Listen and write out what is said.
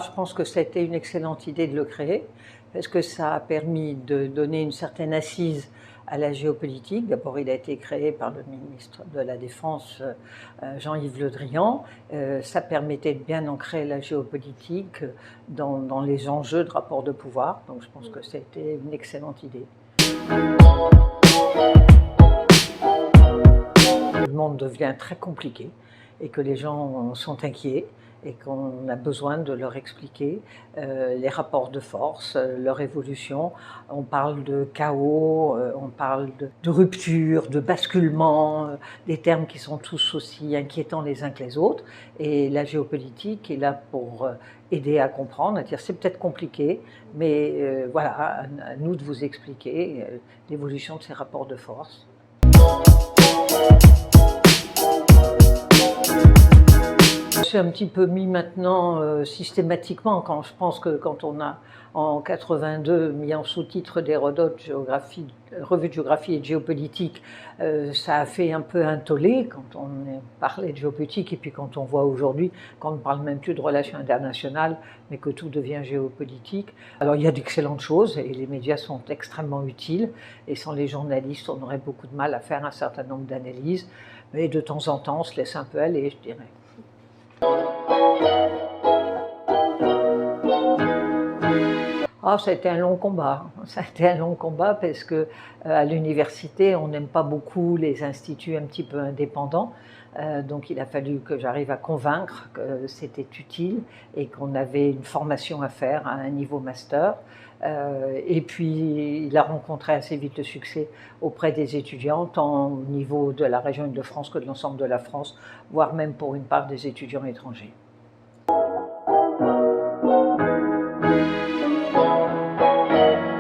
je pense que ça a été une excellente idée de le créer, parce que ça a permis de donner une certaine assise à la géopolitique. D'abord, il a été créé par le ministre de la Défense, Jean-Yves Le Drian. Ça permettait de bien ancrer la géopolitique dans les enjeux de rapport de pouvoir. Donc je pense que c'était une excellente idée. Le monde devient très compliqué et que les gens sont inquiets et qu'on a besoin de leur expliquer les rapports de force, leur évolution. On parle de chaos, on parle de rupture, de basculement, des termes qui sont tous aussi inquiétants les uns que les autres. Et la géopolitique est là pour aider à comprendre, à dire c'est peut-être compliqué, mais voilà, à nous de vous expliquer l'évolution de ces rapports de force. Je suis un petit peu mis maintenant systématiquement, quand je pense que quand on a en 82 mis en sous-titre d'Hérodote revue de géographie et de géopolitique, ça a fait un peu un tollé quand on parlait de géopolitique, et puis quand on voit aujourd'hui qu'on ne parle même plus de relations internationales, mais que tout devient géopolitique. Alors il y a d'excellentes choses et les médias sont extrêmement utiles, et sans les journalistes on aurait beaucoup de mal à faire un certain nombre d'analyses, mais de temps en temps on se laisse un peu aller, je dirais. Ah, ça a été un long combat. Ça a été un long combat parce que à l'université, on n'aime pas beaucoup les instituts un petit peu indépendants. Donc il a fallu que j'arrive à convaincre que c'était utile et qu'on avait une formation à faire à un niveau master. Et puis il a rencontré assez vite le succès auprès des étudiants, tant au niveau de la région Île-de-France que de l'ensemble de la France, voire même pour une part des étudiants étrangers.